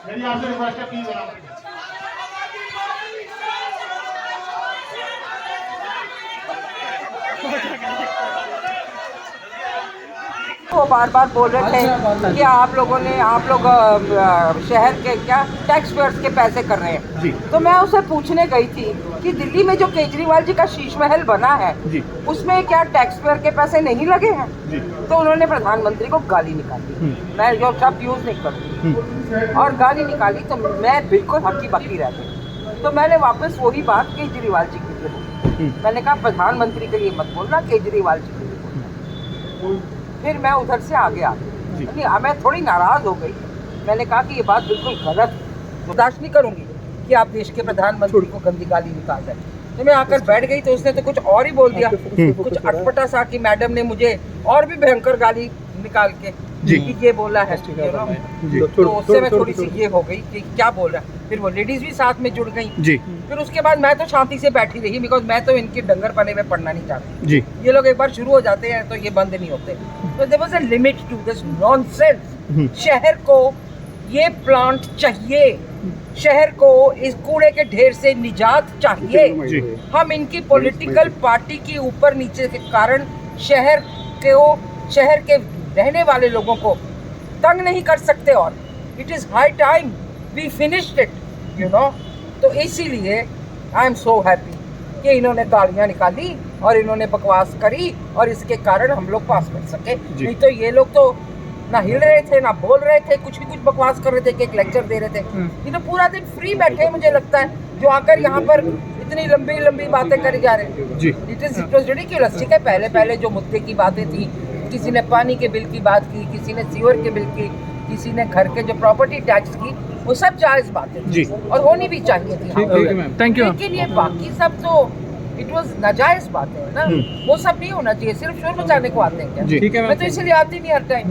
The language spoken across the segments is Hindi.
मेरी आपसे रिक्वेस्ट है, प्लीज आराम से। वो बार बार बोल रहे थे कि आप लोग शहर के क्या टैक्स पेयर्स के पैसे कर रहे हैं जी। तो मैं उसे पूछने गई थी कि दिल्ली में जो केजरीवाल जी का शीश महल बना है जी। उसमें क्या टैक्स पेयर के पैसे नहीं लगे हैं जी। तो उन्होंने प्रधानमंत्री को गाली निकाली। मैं जो शब्द यूज नहीं करूँगी और गाली निकाली तो मैं बिल्कुल हक्की बक्की रह गई। तो मैंने वापस वही बात केजरीवाल जी के लिए बोली। मैंने कहा प्रधानमंत्री के लिए मत बोलना, केजरीवाल जी के लिए बोलना। फिर मैं उधर से आगे आ गई, मैं थोड़ी नाराज हो गई। मैंने कहा कि ये बात बिल्कुल गलत है, बर्दाश्त नहीं करूंगी कि आप देश के प्रधानमंत्री को गंदी गाली निकाल रहे हैं। तो मैं आकर बैठ गई तो उसने तो कुछ और ही बोल दिया, कुछ अटपटा सा कि मैडम ने मुझे और भी भयंकर गाली निकाल के कि ये बोला है। तो उससे मैं थोड़ी सी ये हो गई कि क्या बोल रहा है। फिर वो लेडीज भी साथ में जुड़ गई। फिर उसके बाद मैं तो शांति से बैठी रही, बिकॉज मैं तो इनके डंगर पने में पढ़ना नहीं चाहती। ये लोग एक बार शुरू हो जाते हैं तो ये बंद नहीं होते। तो there was a limit to this nonsense. शहर को ये प्लांट चाहिए, शहर को इस कूड़े के ढेर से निजात चाहिए। हम इनकी पॉलिटिकल पार्टी के ऊपर नीचे के कारण शहर के रहने वाले लोगों को तंग नहीं कर सकते। और it is high time we finished it, you know. तो इसीलिए आई एम सो हैप्पी कि इन्होंने गालियां निकाली और इन्होंने बकवास करी और इसके कारण हम लोग पास कर सके। नहीं तो ये लोग तो ना हिल रहे थे ना बोल रहे थे, कुछ भी कुछ बकवास कर रहे थे, एक लेक्चर दे रहे थे। ये तो पूरा दिन फ्री बैठे, मुझे लगता है, जो आकर यहाँ पर इतनी लंबी लंबी बातें करी जा रहे हैं। It was ridiculous. ठीक है, पहले जो मुद्दे की बातें थी, किसी ने पानी के बिल की बात की, किसी ने सीवर के बिल की, किसी ने घर के जो प्रॉपर्टी टैक्स की, वो सब जायज बातें थी और होनी भी चाहिए थी। Thank you. लेकिन ये बाकी सब तो इट वाज नाजायज बातें है ना, वो सब नहीं होना चाहिए। सिर्फ शोर मचाने को आते हैं क्या? ठीक है, मैं तो इसलिए आती नहीं हर टाइम।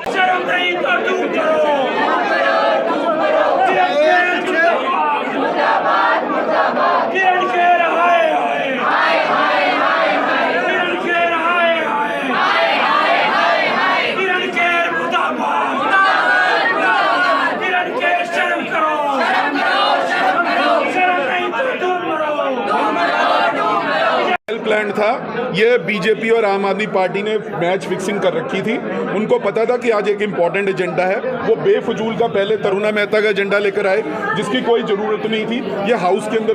शर्म नहीं तो तुम करो। किरण खेर हाय हाय, किरण खेर हाय हाय, किरण खेर मुर्दाबाद, किरण खेर शर्म करो, शर्म नहीं तो तुम मरो। प्लान था ये बीजेपी और आम आदमी पार्टी ने मैच फिक्सिंग कर रखी थी। उनको पता था कि आज एक इम्पॉर्टेंट एजेंडा है। वो बेफजूल का पहले तरुणा मेहता का एजेंडा लेकर आए जिसकी कोई ज़रूरत नहीं थी। ये हाउस के अंदर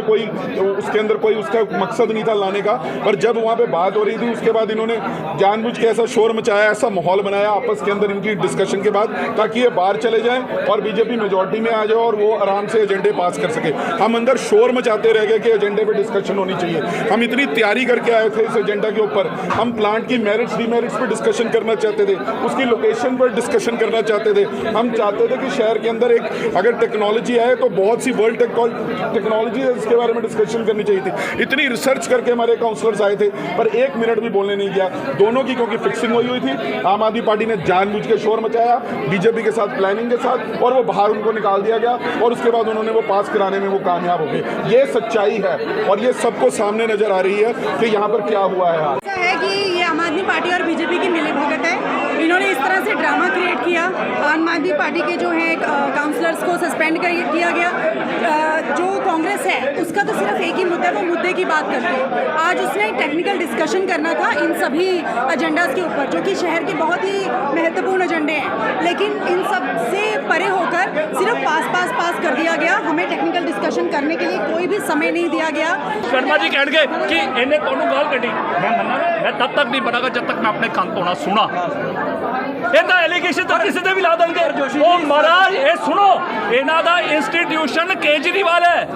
उसके अंदर कोई उसका मकसद नहीं था लाने का। पर जब वहाँ पे बात हो रही थी उसके बाद इन्होंने जानबूझ के ऐसा शोर मचाया, ऐसा माहौल बनाया आपस के अंदर इनकी डिस्कशन के बाद, ताकि ये बाहर चले जाएं और बीजेपी मेजॉरिटी में आ जाए और वो आराम से एजेंडे पास कर सके। हम अंदर शोर मचाते रह गए कि एजेंडे पे डिस्कशन होनी चाहिए। हम इतनी तैयारी करके आए थे इस एजेंडा के ऊपर। हम प्लांट की मेरिट्स डीमेरिट्स पर डिस्कशन करना चाहते थे, उसकी लोकेशन पर डिस्कशन करना चाहते थे। हम चाहते थे कि शहर के अंदर एक अगर टेक्नोलॉजी आए तो बहुत सी वर्ल्ड टेक्नोलॉजी है इसके बारे में डिस्कशन करनी चाहिए थी। इतनी रिसर्च करके हमारे काउंसलर्स आए थे पर एक मिनट भी बोलने नहीं दिया दोनों की, क्योंकि फिक्सिंग हुई थी। आम आदमी पार्टी ने जानबूझ के शोर मचाया बीजेपी के साथ, प्लानिंग के साथ, और वो बाहर उनको निकाल दिया गया और उसके बाद उन्होंने वो पास कराने में वो कामयाब हो गए। ये सच्चाई है और ये सबको सामने नजर आ रही है कि यहाँ पर क्या हुआ है। ऐसा है कि ये आम आदमी पार्टी और बीजेपी की मिलीभगत है। इन्होंने इस तरह से ड्रामा क्रिएट किया। आम आदमी पार्टी के जो है काउंसलर्स को सस्पेंड किया गया। जो कांग्रेस है उसका तो सिर्फ एक ही मुद्दा है, वो मुद्दे की बात करते हैं। आज उसने टेक्निकल डिस्कशन करना था इन सभी एजेंडाज के ऊपर, जो कि शहर के बहुत ही महत्वपूर्ण एजेंडे हैं, लेकिन इन सब से परे होकर सिर्फ पास कर दिया गया। हमें टेक्निकल डिस्कशन करने के लिए कोई भी समय नहीं दिया गया। शर्मा जी कह गए कि इन्हें ਤੁਹਾਨੂੰ गाल कटी, मैं तब तक नहीं बनागा जब तक मैं अपने कान तो ना सुना। ਇਹਦਾ ਐਲੀਗੇਸ਼ਨ ਤਾਂ ਕਿਸੇ ਤੇ ਵੀ ਲਾ ਦੇਣਗੇ। ਉਹ ਮਹਾਰਾਜ ਇਹ ਸੁਣੋ, ਇਹਨਾਂ ਦਾ ਇੰਸਟੀਟਿਊਸ਼ਨ ਕੇਜਰੀਵਾਲ ਹੈ,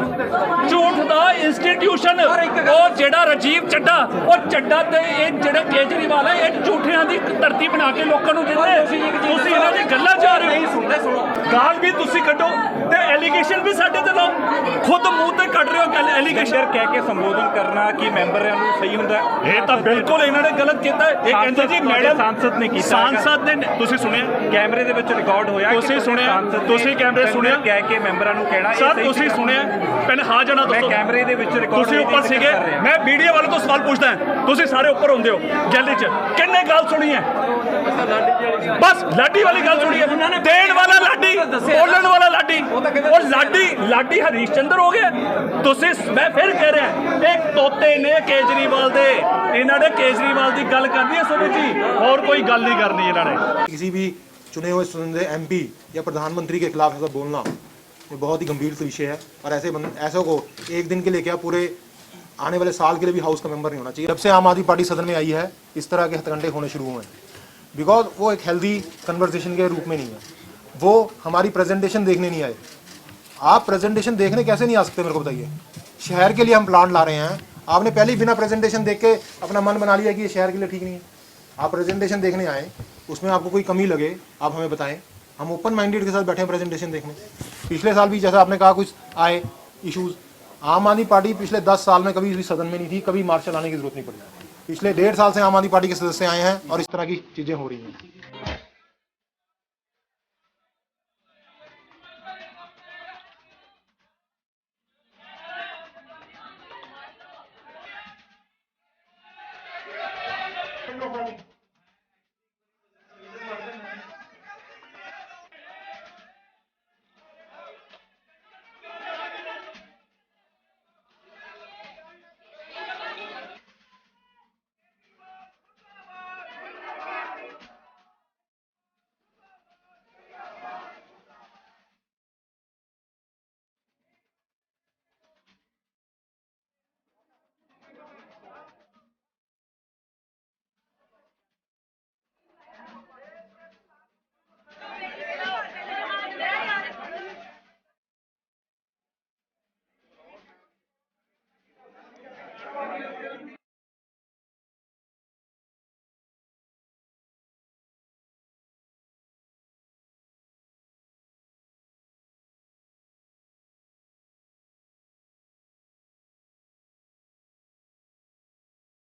ਝੂਠ ਦਾ ਇੰਸਟੀਟਿਊਸ਼ਨ। ਉਹ ਜਿਹੜਾ ਰਾਜੀਵ ਚੱਡਾ, ਉਹ ਚੱਡਾ ਤੇ ਇਹ ਜਿਹੜਾ ਕੇਜਰੀਵਾਲ ਹੈ, ਇਹ ਝੂਠਿਆਂ ਦੀ ਧਰਤੀ ਬਣਾ ਕੇ ਲੋਕਾਂ ਨੂੰ ਦਿੰਦੇ। ਤੁਸੀਂ ਇਹਨਾਂ ਦੀ ਗੱਲਾਂ ਜਾ ਰਹੇ ਹੋ। ਗਾਲ ਵੀ ਤੁਸੀਂ ਕੱਢੋ ਤੇ ਐਲੀਗੇਸ਼ਨ ਵੀ ਸਾਡੇ ਤੇ ਲਾਓ। ਖੁਦ ਮੂੰਹ ਤੇ ਕੱਢ ਰਹੇ ਹੋ ਐਲੀਗੇਸ਼ਨ ਕਹਿ ਕੇ ਸੰਬੋਧਨ ਕਰਨਾ ਕਿ ਮੈਂਬਰਾਂ ਨੂੰ ਸਹੀ ਹੁੰਦਾ ਹੈ। ਇਹ ਤਾਂ ਬਿਲਕੁਲ ਇਹਨਾਂ ਨੇ ਗਲਤ ਕੀਤਾ ਹੈ। ਇਹ ਕਹਿੰਦੇ ਜੀ ਮੈਡਮ ਸਾਂਸਦ ਨੇ ਕੀਤਾ, ਸਾਂਸਦ ਨੇ, ਤੁਸੀਂ ਸੁਣਿਆ ਕੈਮਰੇ ਦੇ ਵਿੱਚ ਰਿਕਾਰਡ ਹੋਇਆ, ਤੁਸੀਂ ਸੁਣਿਆ, ਤੁਸੀਂ ਕੈਮਰੇ ਸੁਣਿਆ ਕਹਿ ਕੇ ਮੈਂਬਰਾਂ ਨੂੰ ਕਹਿਣਾ ਸਰ ਤੁਸੀਂ ਸੁਣਿਆ ਪਹਿਲੇ ਹਾਂ ਜਣਾ ਦੱਸੋ। ਕੈਮਰੇ ਦੇ ਵਿੱਚ ਰਿਕਾਰਡ ਤੁਸੀਂ ਉੱਪਰ ਸੀਗੇ, ਮੈਂ ਮੀਡੀਆ ਵਾਲੇ ਤੋਂ ਸਵਾਲ ਪੁੱਛਦਾ ਤੁਸੀਂ ਸਾਰੇ ਉੱਪਰ ਹੁੰਦੇ ਹੋ ਗੈਲਰੀ 'ਚ, ਕਿੰਨੇ ਗੱਲ ਸੁਣੀ ਹੈ? ਬਸ ਲਾਡੀ ਵਾਲੀ ਗੱਲ ਸੁਣੀ ਹੈ, ਦੇਣ ਵਾਲਾ ਲਾਡੀ, ਬੋਲਣ ਵਾਲਾ ਲਾਡੀ, ਉਹ ਲਾਡੀ ਹਰੀਸ਼ ਚੰਦਰ ਹੋ ਗਿਆ। ਤੁਸੀਂ ਮੈਂ ਫਿਰ ਕਹਿ ਰਿਹਾ ਇਹ ਤੋਤੇ ਨੇ ਕੇਜਰੀਵਾਲ ਦੇ, ਇਹਨਾਂ ਨੇ ਕੇਜਰੀਵਾਲ ਦੀ ਗੱਲ ਕਰਨੀ ਹੈ ਸੋਨੀ ਜੀ, ਹੋਰ ਕੋਈ ਗੱਲ नहीं करनी इन्होंने। किसी भी चुने हुए चुनिंदे एमपी या प्रधानमंत्री के खिलाफ ऐसा बोलना ये बहुत ही गंभीर विषय है और ऐसों को एक दिन के लिए क्या पूरे आने वाले साल के लिए भी हाउस का मेंबर नहीं होना चाहिए। जब से आम आदमी पार्टी सदन में आई है इस तरह के हथकंडे होने शुरू हुए हैं बिकॉज वो एक हेल्दी कन्वर्सेशन के रूप में नहीं है, वो हमारी प्रेजेंटेशन देखने नहीं आए। आप प्रेजेंटेशन देखने कैसे नहीं आ सकते मेरे को बताइए? शहर के लिए हम प्लान ला रहे हैं, आपने पहले ही बिना प्रेजेंटेशन देख के अपना मन बना लिया कि ये शहर के लिए ठीक नहीं है। आप प्रेजेंटेशन देखने आए, उसमें आपको कोई कमी लगे आप हमें बताएं, हम ओपन माइंडेड के साथ बैठे हैं प्रेजेंटेशन देखने। पिछले साल भी जैसा आपने कहा कुछ आए इश्यूज, आम आदमी पार्टी पिछले 10 साल में कभी भी सदन में नहीं थी, कभी मार्च चलाने की जरूरत नहीं पड़ी। पिछले 1.5 साल से आम आदमी पार्टी के सदस्य आए हैं और इस तरह की चीज़ें हो रही हैं।